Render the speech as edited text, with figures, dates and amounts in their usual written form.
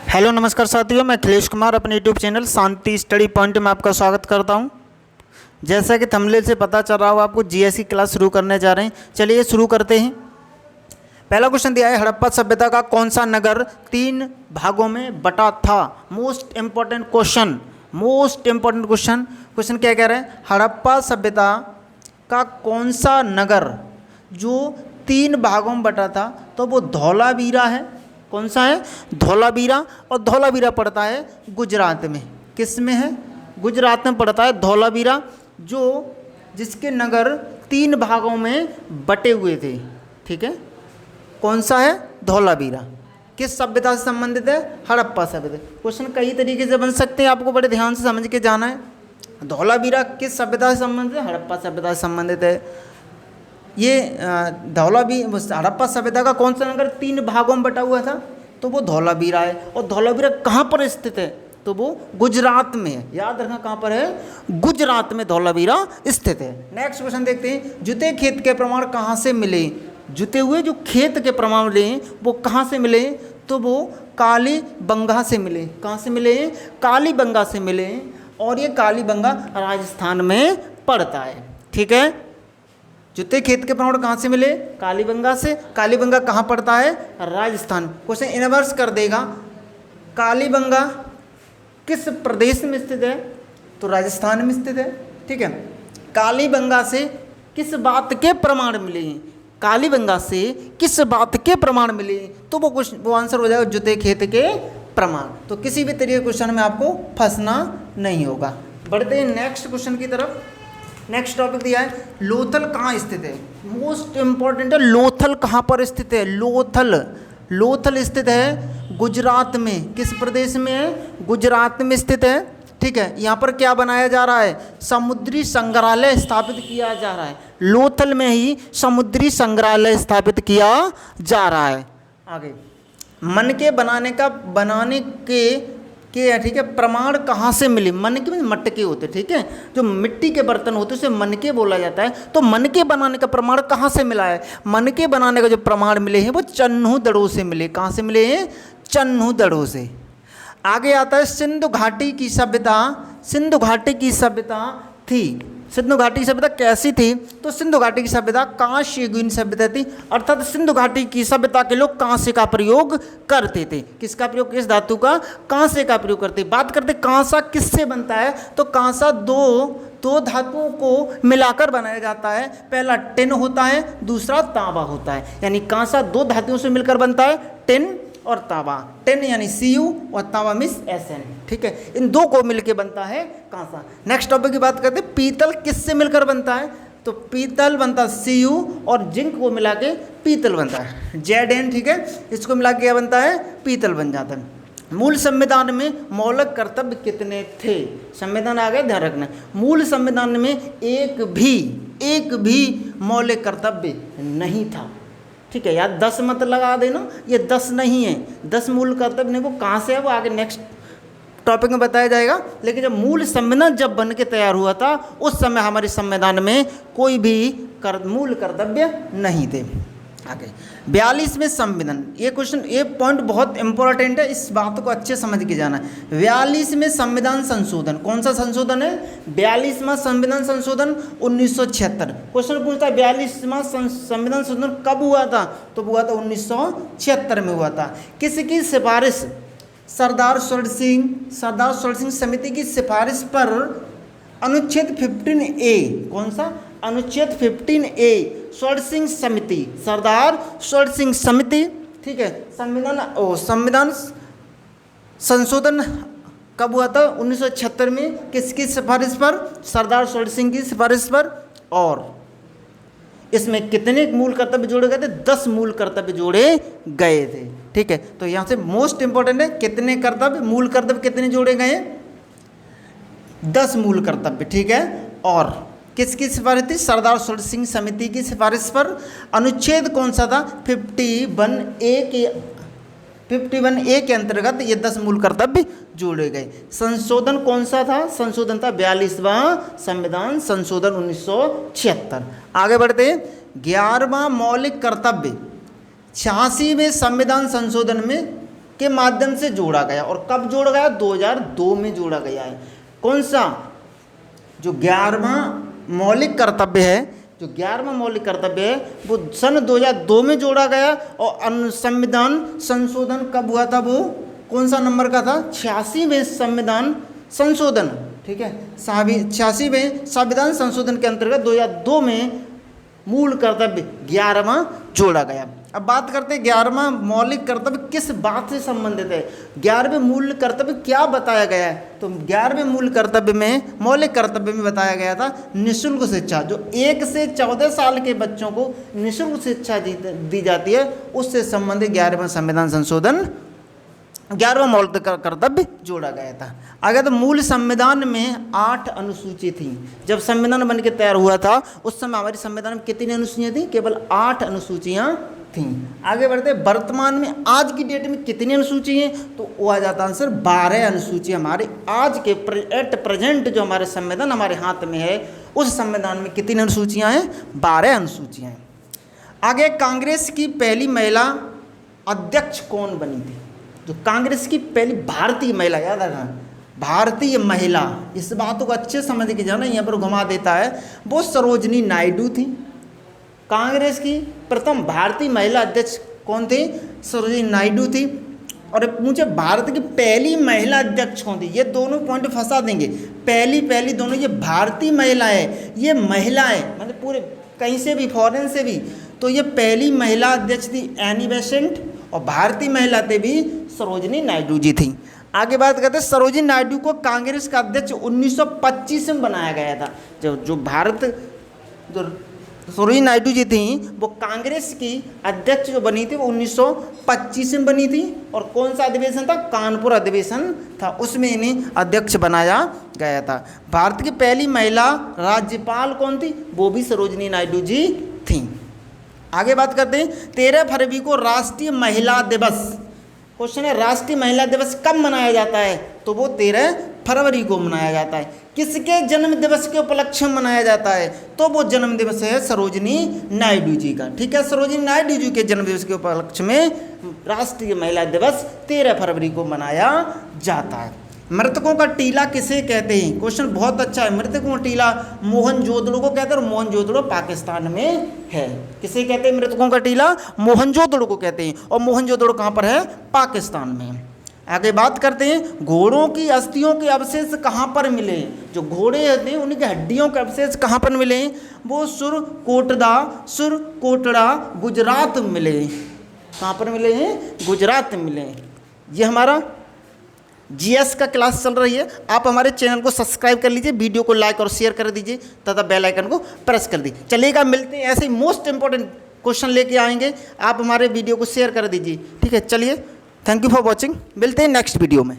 Hello नमस्कार साथियों, मैं अखिलेश कुमार अपने यूट्यूब चैनल शांति स्टडी पॉइंट में आपका स्वागत करता हूं। जैसा कि थंबनेल से पता चल रहा हो, आपको जीएस की क्लास शुरू करने जा रहे हैं। चलिए शुरू करते हैं। पहला क्वेश्चन दिया है, हड़प्पा सभ्यता का कौन सा नगर 3 भागों में बटा था। मोस्ट इंपॉर्टेंट क्वेश्चन, क्वेश्चन क्या कह रहे हैं, हड़प्पा सभ्यता का कौन सा नगर जो 3 भागों में बटा था, तो वो धौलावीरा है। कौन सा है? धौलावीरा। और धौलावीरा पड़ता है गुजरात में। किस में है? गुजरात में पड़ता है धौलावीरा, जिसके नगर 3 भागों में बटे हुए थे। ठीक है, कौन सा है? धौलावीरा। किस सभ्यता से संबंधित है? हड़प्पा सभ्यता। क्वेश्चन कई तरीके से बन सकते हैं, आपको बड़े ध्यान से समझ के जाना है। धौलावीरा किस सभ्यता से संबंधित है? हड़प्पा सभ्यता से संबंधित है। ये हड़प्पा सभ्यता का कौन सा नगर 3 भागों में बटा हुआ था, तो वो धौलावीरा है। और धौलावीरा कहाँ पर स्थित है? तो वो गुजरात में है। याद रखना कहाँ पर है? गुजरात में धौलावीरा स्थित है। नेक्स्ट क्वेश्चन देखते हैं, जुते खेत के प्रमाण कहाँ से मिले। जुते हुए जो खेत के प्रमाण मिले वो कहाँ से मिले, तो वो कालीबंगा से मिले। कहाँ से मिले? कालीबंगा से मिले। और ये कालीबंगा राजस्थान में पड़ता है। ठीक है, जुते खेत के प्रमाण कहाँ से मिले? कालीबंगा से। कालीबंगा कहाँ पड़ता है? राजस्थान। क्वेश्चन इनवर्स कर देगा, कालीबंगा किस प्रदेश में स्थित है, तो राजस्थान में स्थित है। ठीक है, कालीबंगा से किस बात के प्रमाण मिले? कालीबंगा से किस बात के प्रमाण मिले, तो वो आंसर हो जाएगा जुते खेत के प्रमाण। तो किसी भी तरीके क्वेश्चन में आपको फंसना नहीं होगा। बढ़ते हैं नेक्स्ट क्वेश्चन की तरफ। नेक्स्ट टॉपिक दिया है, लोथल कहाँ स्थित है। मोस्ट इंपॉर्टेंट है, लोथल कहाँ पर स्थित है? लोथल स्थित है गुजरात में। किस प्रदेश में है? गुजरात में स्थित है। ठीक है, यहाँ पर क्या बनाया जा रहा है? समुद्री संग्रहालय स्थापित किया जा रहा है। लोथल में ही समुद्री संग्रहालय स्थापित किया जा रहा है। आगे, मनके बनाने के ठीक है, प्रमाण कहाँ से मिले। मनके में मटके होते, ठीक है, जो मिट्टी के बर्तन होते हैं उसे मनके बोला जाता है। तो मनके बनाने का प्रमाण कहाँ से मिला है? मनके बनाने का जो प्रमाण मिले हैं वो चन्हू-दड़ों से मिले। कहाँ से मिले हैं? चन्हू-दड़ों से। आगे आता है सिंधु घाटी की सभ्यता। सिंधु घाटी की सभ्यता थी। सिंधु घाटी की सभ्यता कैसी थी? तो सिंधु घाटी की सभ्यता कांस्य युगीन सभ्यता थी। अर्थात सिंधु घाटी की सभ्यता के लोग कांस्य का प्रयोग करते थे। किसका प्रयोग? किस धातु का? कांस्य का प्रयोग करते। बात करते कांसा किससे बनता है, तो कांसा दो धातुओं को मिलाकर बनाया जाता है। पहला टिन होता है, दूसरा तांबा होता है। यानी कांसा 2 धातुओं से मिलकर बनता है, टिन और तांबा। टिन यानी Cu और तांबा मिस Sn। ठीक है, इन 2 को मिलकर बनता है कांसा। नेक्स्ट टॉपिक की बात करते हैं, पीतल किससे मिलकर बनता है, तो पीतल बनता है Cu और जिंक को मिला के पीतल बनता है, Zn। ठीक है, इसको मिला के क्या बनता है? पीतल बन जाता है। मूल संविधान में मौलिक कर्तव्य कितने थे? संविधान आ गया, ध्यान रखना। मूल संविधान में एक भी मौलिक कर्तव्य नहीं था। ठीक है, यार 10 मत लगा देना, ये 10 नहीं है। 10 मूल कर्तव्य नहीं, वो कहाँ से है वो आगे नेक्स्ट टॉपिक में बताया जाएगा। लेकिन जब मूल संविधान जब बन के तैयार हुआ था, उस समय हमारे संविधान में कोई भी मूल कर्तव्य नहीं थे। आगे 42वें संविधान, ये क्वेश्चन, ये पॉइंट बहुत इंपॉर्टेंट है, इस बात को अच्छे समझ के जाना है। 42वें संविधान संशोधन, कौन सा संशोधन है? 42वां संविधान संशोधन 1976। क्वेश्चन पूछता है 42वां संविधान संशोधन कब हुआ था, तो हुआ था 1976 में हुआ था। किसकी सिफारिश? सरदार स्वर्ण सिंह समिति की सिफारिश पर अनुच्छेद 15A, कौन सा? अनुच्छेद 15A, स्वर्ण सिंह समिति, सरदार स्वर्ण सिंह समिति। ठीक है, संविधान संशोधन कब हुआ था? 1976 में। किसकी सिफारिश पर? सरदार स्वर्ण सिंह की सिफारिश पर। और इसमें कितने मूल कर्तव्य जोड़े गए थे? 10 मूल कर्तव्य जोड़े गए थे। ठीक है, तो यहाँ से मोस्ट इंपॉर्टेंट है, कितने कर्तव्य, मूल कर्तव्य कितने जोड़े गए? 10 मूल कर्तव्य। ठीक है, और किसकी सिफारिश थी? सरदार स्वर्ण सिंह समिति की सिफारिश पर। अनुच्छेद कौन सा था? 51A के अंतर्गत ये 10 मूल कर्तव्य जोड़े गए। संशोधन कौन सा था? संशोधन था 42वां संविधान संशोधन 1976। आगे बढ़ते हैं, 11वां मौलिक कर्तव्य 86वें संविधान संशोधन में के माध्यम से जोड़ा गया। और कब जोड़ा गया? 2002 में जोड़ा गया है। कौन सा? जो 11वां मौलिक कर्तव्य है, जो 11वां मौलिक कर्तव्य है वो सन 2002 में जोड़ा गया। और संविधान संशोधन कब हुआ था? वो कौन सा नंबर का था? 86वें संविधान संशोधन, ठीक है, 86वें संविधान संशोधन के अंतर्गत 2002 में मूल कर्तव्य 11वां जोड़ा गया। अब बात करते हैं 11वां मौलिक कर्तव्य किस बात से संबंधित है। 11वें मूल कर्तव्य क्या बताया गया है? तो 11वें मूल कर्तव्य में, मौलिक कर्तव्य में बताया गया था निःशुल्क शिक्षा। जो 1 से 14 साल के बच्चों को निःशुल्क शिक्षा दी जाती है, उससे संबंधित 11वां संविधान संशोधन, 11वां मौलिक कर्तव्य जोड़ा गया था। आगे तो मूल संविधान में 8 अनुसूची थी। जब संविधान बन के तैयार हुआ था उस समय हमारे संविधान में कितनी अनुसूचियाँ थी? केवल 8 अनुसूचियाँ थीं। आगे बढ़ते, वर्तमान में आज की डेट में कितनी अनुसूची हैं? तो वो आ जाता आंसर 12 अनुसूची। हमारे आज के एट प्रेजेंट जो हमारे संविधान हमारे हाथ में है, उस संविधान में कितनी अनुसूचियाँ हैं? 12 अनुसूचियाँ हैं। आगे, कांग्रेस की पहली महिला अध्यक्ष कौन बनी थी? जो कांग्रेस की पहली भारतीय महिला, याद रखना, भारतीय महिला, इस बातों को अच्छे समझ के जाना, यहाँ पर घुमा देता है, वो सरोजिनी नायडू थी। कांग्रेस की प्रथम भारतीय महिला अध्यक्ष कौन थी? सरोजिनी नायडू थी। और पूछे भारत की पहली महिला अध्यक्ष कौन थी? ये दोनों पॉइंट फंसा देंगे। पहली दोनों, ये भारतीय महिला है, ये महिला है, मतलब पूरे कहीं से भी, फॉरेन से भी, तो ये पहली महिला अध्यक्ष थी एनी बेसेंट, और भारतीय महिला थे भी सरोजिनी नायडू जी थी। आगे बात करते हैं, सरोजिनी नायडू को कांग्रेस का अध्यक्ष 1925 में बनाया गया था। जो सरोजिनी नायडू जी थी वो कांग्रेस की अध्यक्ष जो बनी थी वो 1925 में बनी थी। और कौन सा अधिवेशन था? कानपुर अधिवेशन था, उसमें इन्हें अध्यक्ष बनाया गया था। भारत की पहली महिला राज्यपाल कौन थी? वो भी सरोजिनी नायडू जी थी। आगे बात करते हैं, 13 फरवरी को राष्ट्रीय महिला दिवस, क्वेश्चन है राष्ट्रीय महिला दिवस कब मनाया जाता है? तो वो 13 फरवरी को मनाया जाता है। किसके जन्म दिवस के उपलक्ष्य में मनाया जाता है? तो वो जन्म दिवस है सरोजिनी नायडू जी का, ठीक है। सरोजिनी नायडू जी के जन्म दिवस के उपलक्ष्य में राष्ट्रीय महिला दिवस 13 फरवरी को मनाया जाता है। मृतकों का टीला किसे कहते हैं? क्वेश्चन बहुत अच्छा है। मृतकों का टीला मोहनजोदड़ो को कहते हैं, और मोहनजोदड़ो पाकिस्तान में है। किसे कहते हैं मृतकों का टीला? मोहनजोदड़ो को कहते हैं, और मोहनजोदड़ो कहाँ पर है? पाकिस्तान में। आगे बात करते हैं, घोड़ों की अस्थियों के अवशेष कहाँ पर मिले? जो घोड़े होते हैं उनकी हड्डियों के अवशेष कहाँ पर मिले? वो सुरकोटड़ा गुजरात में मिले। कहाँ पर मिले हैं? गुजरात में मिले। ये हमारा जीएस का क्लास चल रही है। आप हमारे चैनल को सब्सक्राइब कर लीजिए, वीडियो को लाइक और शेयर कर दीजिए तथा बेल आइकन को प्रेस कर दीजिए। चलिएगा, मिलते हैं, ऐसे ही मोस्ट इंपॉर्टेंट क्वेश्चन लेके आएंगे। आप हमारे वीडियो को शेयर कर दीजिए, ठीक है। चलिए, थैंक यू फॉर वॉचिंग, मिलते हैं नेक्स्ट वीडियो में।